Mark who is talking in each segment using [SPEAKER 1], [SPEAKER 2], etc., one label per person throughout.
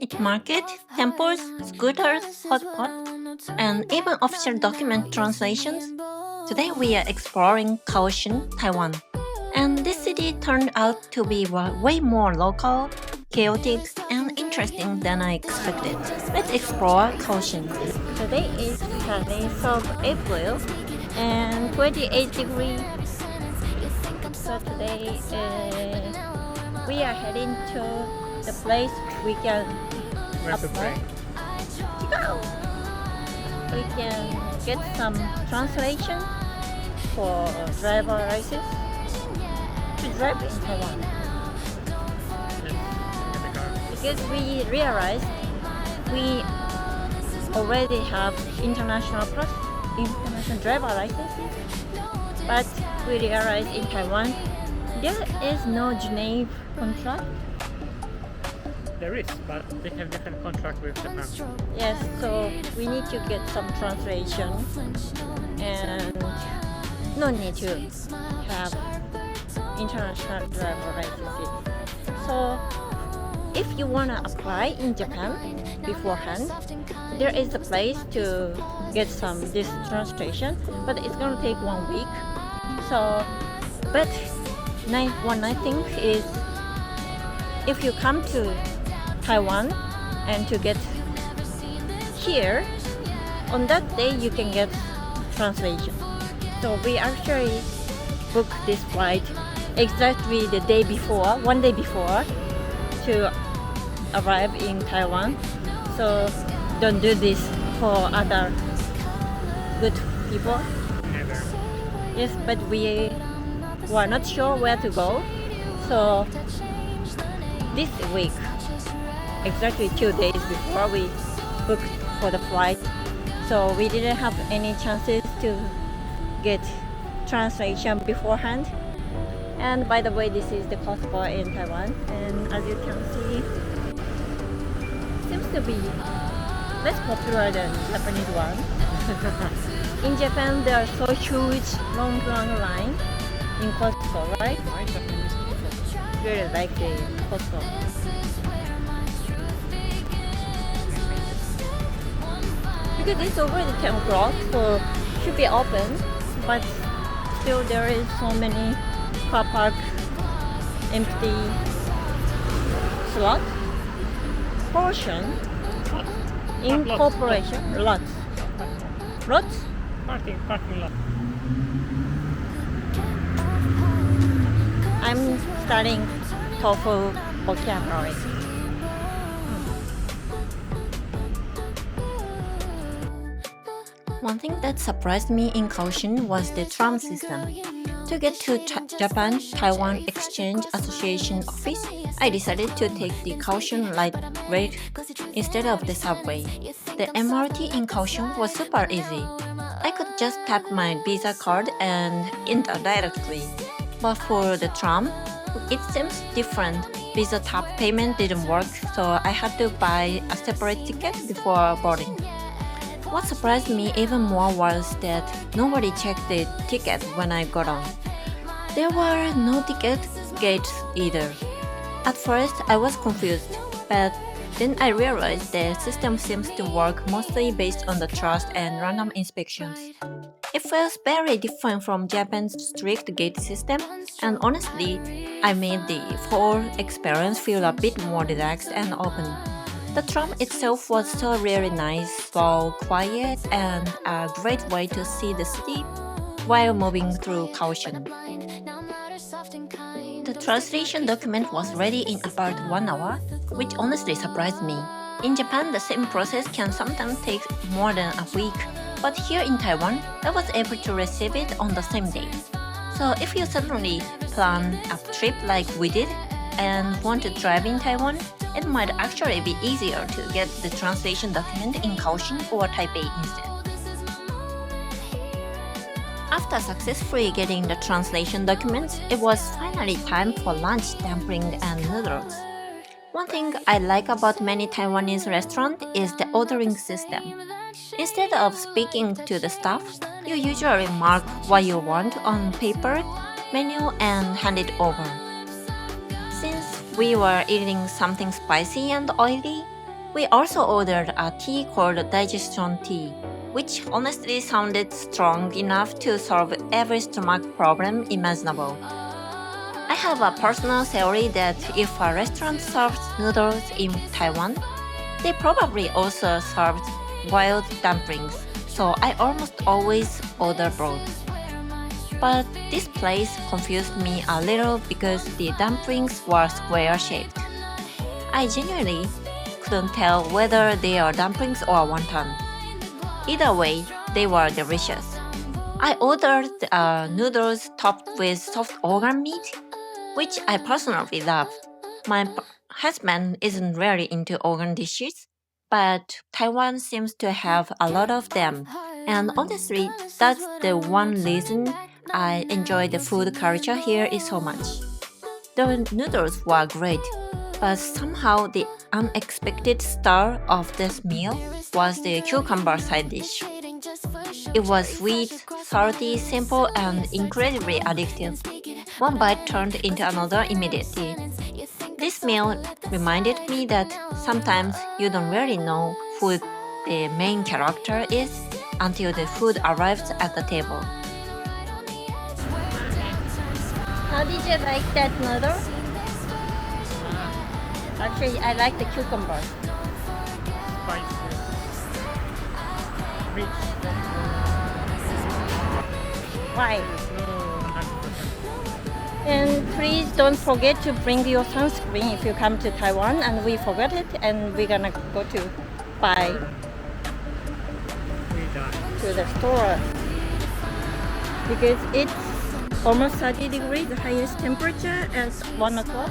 [SPEAKER 1] It market, temples, scooters, hotpot, and even official document translations. Today we are exploring Kaohsiung, Taiwan. And this city turned out to be way more local, chaotic, and interesting than I expected. Let's explore Kaohsiung. Today is 30th of April and 28 degrees. So today we are heading to the place we can apply. We can get some translation for driver license to drive in Taiwan. Because we realized we already have international driver licenses, but we realized in Taiwan there is no Geneva contract.
[SPEAKER 2] There is, but they have different contract with Japan.
[SPEAKER 1] Yes, so we need to get some translation and no need to have international driver licenses. So if you wanna apply in Japan beforehand, there is a place to get this translation, but it's gonna take 1 week. So, but one nice thing is if you come to Taiwan and to get here, on that day you can get translation. So we actually booked this flight exactly the day before, 1 day before, to arrive in Taiwan. So don't do this for other good people.
[SPEAKER 2] Never.
[SPEAKER 1] Yes, but we were not sure where to go. So this week, exactly 2 days before, we booked for the flight. So we didn't have any chances to get translation beforehand. And by the way, this is the Costco in Taiwan, and as you can see, seems to be less popular than Japanese one. In Japan, there are so huge, long line in Costco, right?
[SPEAKER 2] My Japanese people.
[SPEAKER 1] Really like the Costco. Because it's already 10 o'clock, so should be open, but still there is so many car park empty slot portion incorporation lots.
[SPEAKER 2] Parking lot.
[SPEAKER 1] I'm studying tofu vocabulary. One thing that surprised me in Kaohsiung was the tram system. To get to Japan-Taiwan Exchange Association office, I decided to take the Kaohsiung Light Rail instead of the subway. The MRT in Kaohsiung was super easy. I could just tap my Visa card and enter directly. But for the tram, it seems different. Visa tap payment didn't work, so I had to buy a separate ticket before boarding. What surprised me even more was that nobody checked the ticket when I got on. There were no ticket gates either. At first, I was confused, but then I realized the system seems to work mostly based on the trust and random inspections. It feels very different from Japan's strict gate system, and honestly, I made the whole experience feel a bit more relaxed and open. The tram itself was so really nice, slow, quiet, and a great way to see the city while moving through Kaohsiung. The translation document was ready in about 1 hour, which honestly surprised me. In Japan, the same process can sometimes take more than a week, but here in Taiwan, I was able to receive it on the same day. So if you suddenly plan a trip like we did and want to drive in Taiwan, it might actually be easier to get the translation document in Kaohsiung or Taipei instead. After successfully getting the translation documents, it was finally time for lunch, dumpling, and noodles. One thing I like about many Taiwanese restaurants is the ordering system. Instead of speaking to the staff, you usually mark what you want on paper, menu, and hand it over. Since we were eating something spicy and oily, We also ordered a tea called digestion tea, which honestly sounded strong enough to solve every stomach problem imaginable. I have a personal theory that if a restaurant serves noodles in Taiwan, they probably also served boiled dumplings, so I almost always order both. But this place confused me a little because the dumplings were square shaped. I genuinely couldn't tell whether they are dumplings or wonton. Either way, they were delicious. I ordered noodles topped with soft organ meat, which I personally love. My husband isn't really into organ dishes, but Taiwan seems to have a lot of them. And honestly, that's the one reason I enjoy the food culture here is so much. The noodles were great, but somehow the unexpected star of this meal was the cucumber side dish. It was sweet, salty, simple, and incredibly addictive. One bite turned into another immediately. This meal reminded me that sometimes you don't really know who the main character is until the food arrives at the table. How did you like that noodle? Actually, I like the cucumber.
[SPEAKER 2] Spicy. Rich.
[SPEAKER 1] Why?
[SPEAKER 2] No, 100%.
[SPEAKER 1] And please don't forget to bring your sunscreen if you come to Taiwan, and we forgot it and we're gonna go to buy
[SPEAKER 2] We done.
[SPEAKER 1] to the store because it's almost 30 degrees, the highest temperature at 1 o'clock.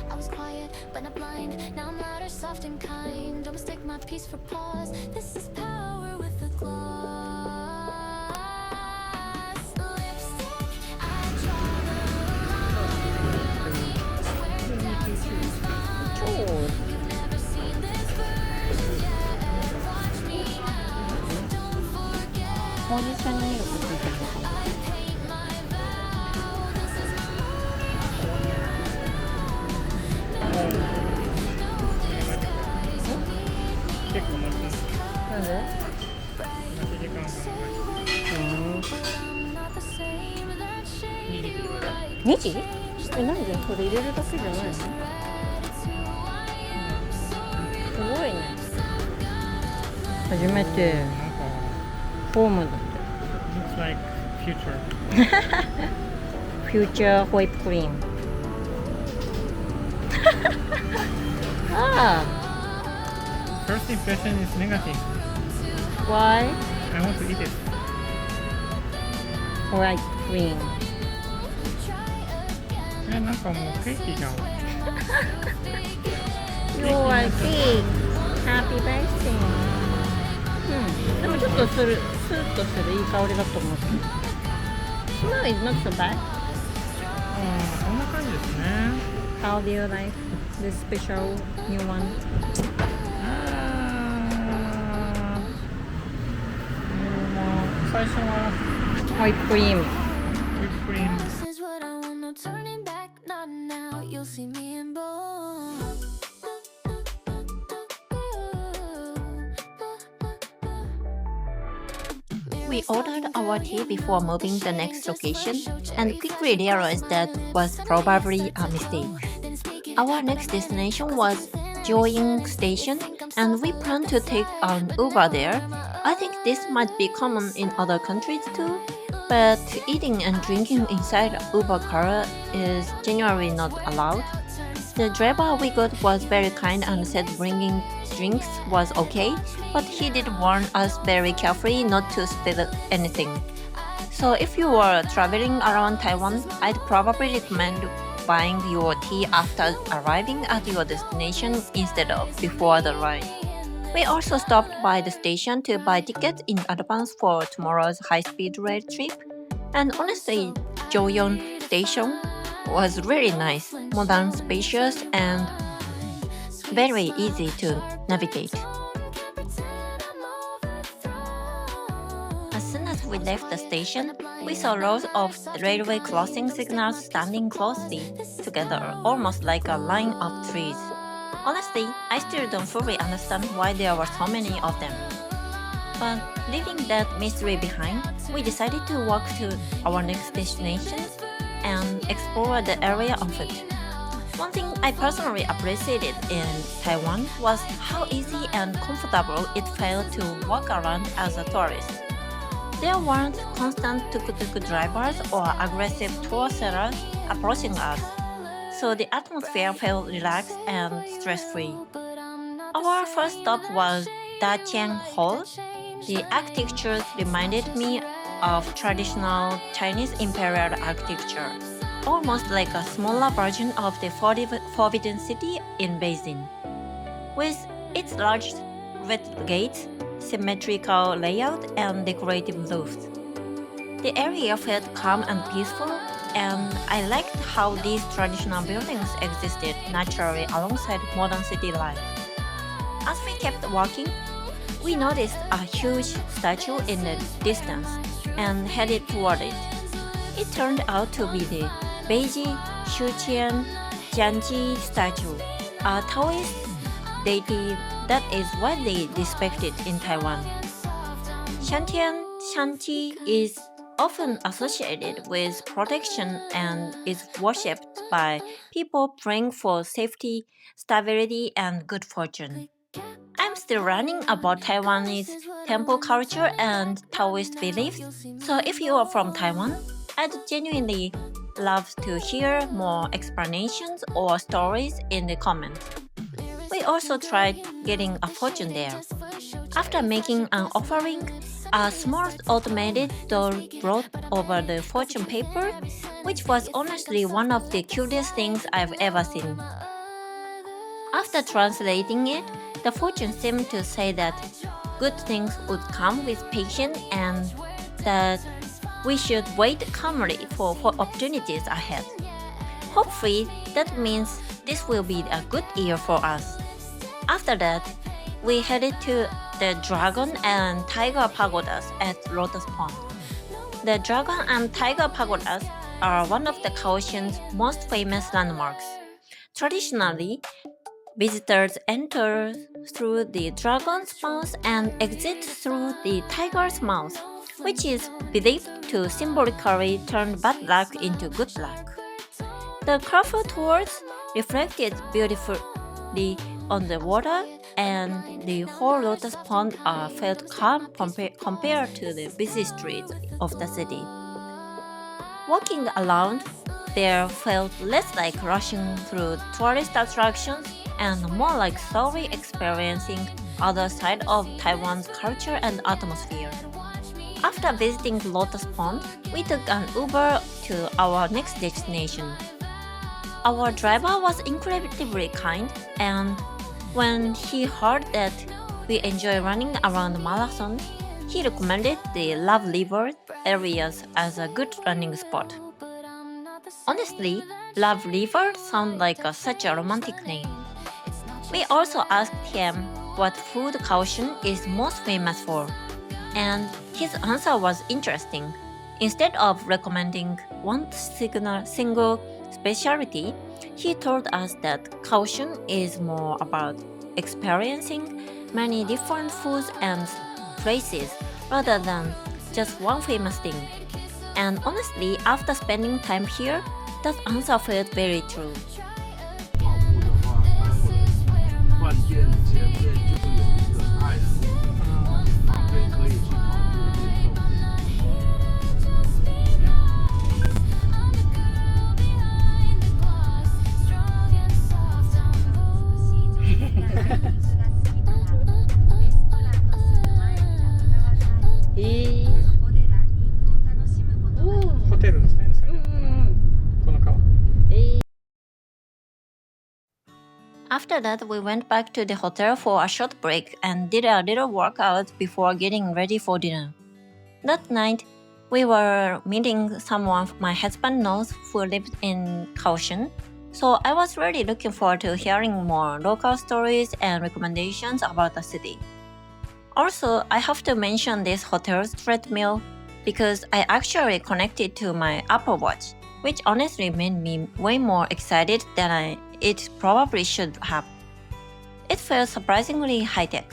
[SPEAKER 3] I was quiet, but not blind. Now I'm louder, soft and kind. Don't mistake my peace for pause. This is power with a gloss. Lipstick, I draw the line.
[SPEAKER 1] Sure.
[SPEAKER 3] You've never seen this version yet. Watch me now, don't forget.
[SPEAKER 1] 포지션이 이렇게
[SPEAKER 3] I paint my vow. This is
[SPEAKER 2] 結構待つ。
[SPEAKER 1] なんで？
[SPEAKER 2] 待ち時間が
[SPEAKER 3] not the same that shade
[SPEAKER 2] 2時って言われる。
[SPEAKER 1] 2時？なんでそれ入れるだけじゃないの？すごいね。初めて
[SPEAKER 2] なんか、
[SPEAKER 1] ホームだっ
[SPEAKER 2] looks like future.
[SPEAKER 1] て。フューチャーホイップクリーム。あ
[SPEAKER 2] First impression is negative.
[SPEAKER 1] あ、why?
[SPEAKER 2] I want to eat it.
[SPEAKER 1] ホワイトクリーム。
[SPEAKER 2] なんかもうケーキじゃん。
[SPEAKER 1] You are big. Happy birthday. うん。でもちょっとスーッとするいい香りだと思うけど。Smell is not so bad.
[SPEAKER 2] そんな感じですね。
[SPEAKER 1] How do you like the special new one?
[SPEAKER 2] 最初は
[SPEAKER 1] ホイップクリーム。
[SPEAKER 2] ホイップクリーム。
[SPEAKER 3] This is what I want, no turning back, not now. You'll see me in bold.
[SPEAKER 1] We ordered our tea before moving the next location and quickly realized that was probably a mistake. Our next destination was Ziqiang Station and we plan to take an Uber there. I think this might be common in other countries too, but eating and drinking inside Uber car is generally not allowed. The driver we got was very kind and said bringing drinks was okay, but he did warn us very carefully not to spill anything. So if you were traveling around Taiwan, I'd probably recommend buying your tea after arriving at your destination instead of before the ride. We also stopped by the station to buy tickets in advance for tomorrow's high-speed rail trip. And honestly, Ziqiang Station was really nice, modern, spacious, and very easy to navigate. As soon as we left the station, we saw rows of railway crossing signals standing closely together, almost like a line of trees. Honestly, I still don't fully understand why there were so many of them. But leaving that mystery behind, we decided to walk to our next destination and explore the area of it. One thing I personally appreciated in Taiwan was how easy and comfortable it felt to walk around as a tourist. There weren't constant tuk-tuk drivers or aggressive tour sellers approaching us, so the atmosphere felt relaxed and stress-free. Our first stop was Dacheng Hall. The architecture reminded me of traditional Chinese imperial architecture, almost like a smaller version of the Forbidden City in Beijing. With its large red gates, symmetrical layout, and decorative roofs. The area felt calm and peaceful, and I liked how these traditional buildings existed naturally alongside modern city life. As we kept walking, we noticed a huge statue in the distance and headed toward it. It turned out to be the Beiji Xuantian Shangdi statue, a Taoist deity that is widely respected in Taiwan. Xuantian Shangdi is often associated with protection and is worshipped by people praying for safety, stability, and good fortune. I'm still learning about Taiwanese temple culture and Taoist beliefs, so if you are from Taiwan, I'd genuinely love to hear more explanations or stories in the comments. We also tried getting a fortune there. After making an offering, a small automated doll brought over the fortune paper, which was honestly one of the cutest things I've ever seen. After translating it, the fortune seemed to say that good things would come with patience and that we should wait calmly for opportunities ahead. Hopefully, that means this will be a good year for us. After that, we headed to the Dragon and Tiger Pagodas at Lotus Pond. The Dragon and Tiger Pagodas are one of the Kaohsiung's most famous landmarks. Traditionally, visitors enter through the dragon's mouth and exit through the tiger's mouth, which is believed to symbolically turn bad luck into good luck. The colorful tours reflected beautifully on the water, and the whole Lotus Pond felt calm compared to the busy streets of the city. Walking around there felt less like rushing through tourist attractions and more like slowly experiencing other side of Taiwan's culture and atmosphere. After visiting Lotus Pond, we took an Uber to our next destination. Our driver was incredibly kind, and when he heard that we enjoy running around marathons, he recommended the Love River areas as a good running spot. Honestly, Love River sounds like such a romantic name. We also asked him what food Kaohsiung is most famous for, and his answer was interesting. Instead of recommending one single specialty, he told us that Kaohsiung is more about experiencing many different foods and places rather than just one famous thing. And honestly, after spending time here, that answer felt very true.
[SPEAKER 4] 饭店前面就有一个爱河，旁边可以去跑步运动。
[SPEAKER 2] ホテルですね。この川。
[SPEAKER 1] After that, we went back to the hotel for a short break and did a little workout before getting ready for dinner. That night, we were meeting someone my husband knows who lived in Kaohsiung, so I was really looking forward to hearing more local stories and recommendations about the city. Also, I have to mention this hotel's treadmill. because I actually connected to my Apple Watch, which honestly made me way more excited than it probably should have. It felt surprisingly high-tech.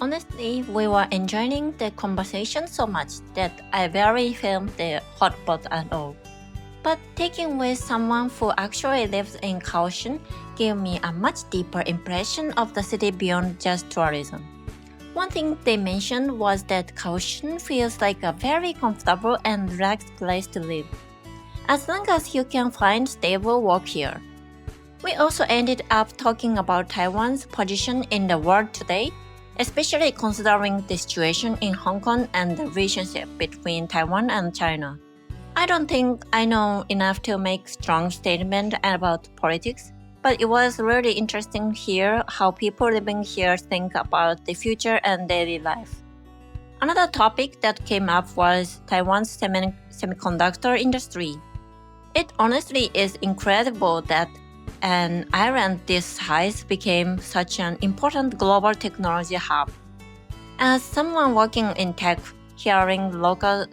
[SPEAKER 1] Honestly, we were enjoying the conversation so much that I barely felt the hotpot at all. But taking with someone who actually lives in Kaohsiung gave me a much deeper impression of the city beyond just tourism. One thing they mentioned was that Kaohsiung feels like a very comfortable and relaxed place to live, as long as you can find stable work here. We also ended up talking about Taiwan's position in the world today, especially considering the situation in Hong Kong and the relationship between Taiwan and China. I don't think I know enough to make strong statements about politics, but it was really interesting to hear how people living here think about the future and daily life. Another topic that came up was Taiwan's semiconductor industry. It honestly is incredible that an island this size became such an important global technology hub. As someone working in tech, hearing local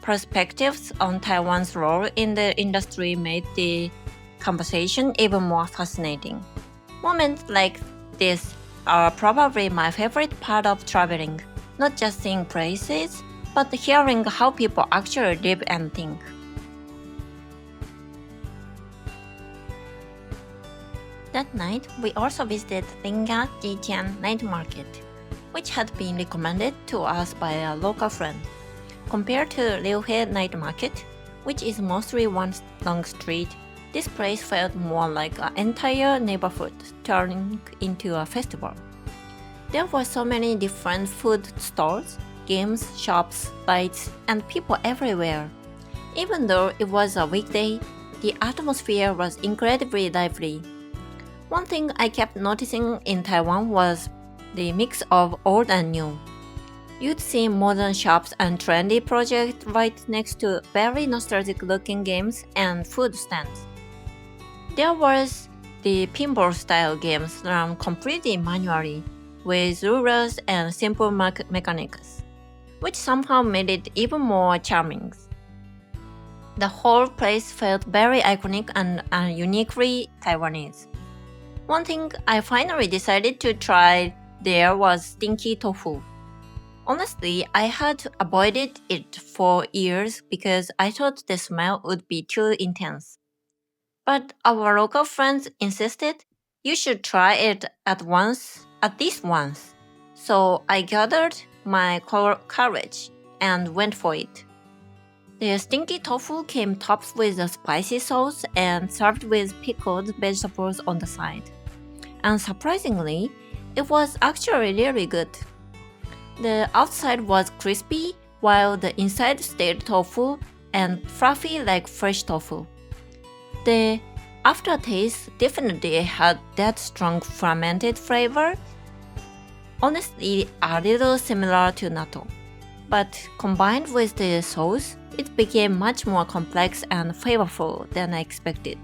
[SPEAKER 1] perspectives on Taiwan's role in the industry made the conversation even more fascinating. Moments like this are probably my favorite part of traveling, not just seeing places, but hearing how people actually live and think. That night, we also visited Lingya Ziqiang night market, which had been recommended to us by a local friend. Compared to Liuhe night market, which is mostly one long street, this place felt more like an entire neighborhood turning into a festival. There were so many different food stalls, games, shops, lights, and people everywhere. Even though it was a weekday, the atmosphere was incredibly lively. One thing I kept noticing in Taiwan was the mix of old and new. You'd see modern shops and trendy projects right next to very nostalgic-looking games and food stands. There was the pinball-style games run completely manually, with rulers and simple mechanics, which somehow made it even more charming. The whole place felt very iconic and uniquely Taiwanese. One thing I finally decided to try there was Stinky Tofu. Honestly, I had avoided it for years because I thought the smell would be too intense. But our local friends insisted you should try it at least once. So I gathered my courage and went for it. The stinky tofu came topped with a spicy sauce and served with pickled vegetables on the side. And surprisingly, it was actually really good. The outside was crispy, while the inside stayed tofu and fluffy like fresh tofu. The aftertaste definitely had that strong fermented flavor, honestly a little similar to natto. But combined with the sauce, it became much more complex and flavorful than I expected.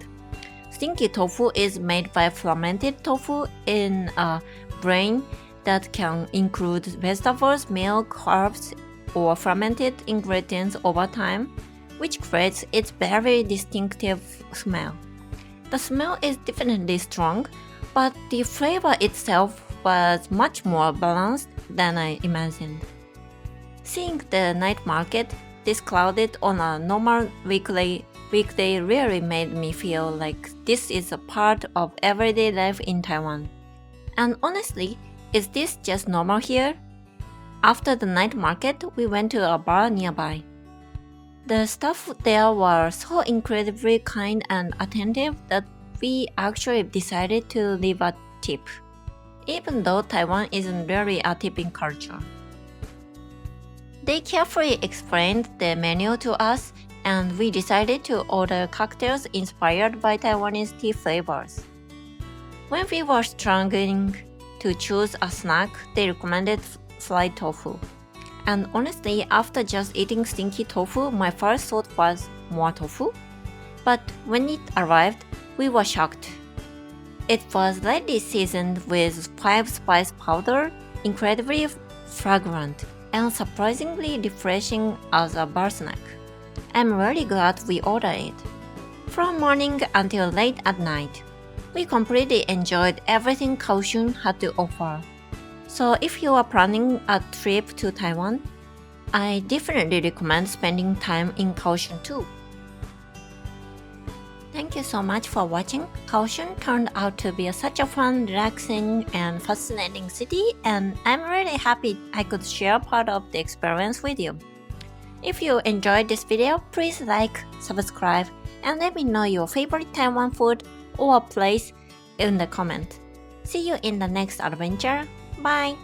[SPEAKER 1] Stinky tofu is made by fermented tofu in a brine that can include vegetables, milk, herbs, or fermented ingredients over time, which creates its very distinctive smell. The smell is definitely strong, but the flavor itself was much more balanced than I imagined. Seeing the night market this crowded on a normal weekday really made me feel like this is a part of everyday life in Taiwan. And honestly, is this just normal here? After the night market, we went to a bar nearby. The staff there were so incredibly kind and attentive that we actually decided to leave a tip, even though Taiwan isn't really a tipping culture. They carefully explained the menu to us, and we decided to order cocktails inspired by Taiwanese tea flavors. When we were struggling to choose a snack, they recommended fried tofu. And honestly, after just eating stinky tofu, my first thought was more tofu. But when it arrived, we were shocked. It was lightly seasoned with 5 spice powder, incredibly fragrant, and surprisingly refreshing as a bar snack. I'm really glad we ordered it. From morning until late at night, we completely enjoyed everything Kaohsiung had to offer. So if you are planning a trip to Taiwan, I definitely recommend spending time in Kaohsiung too. Thank you so much for watching. Kaohsiung turned out to be such a fun, relaxing, and fascinating city, and I'm really happy I could share part of the experience with you. If you enjoyed this video, please like, subscribe, and let me know your favorite Taiwan food or place in the comment. See you in the next adventure. Bye!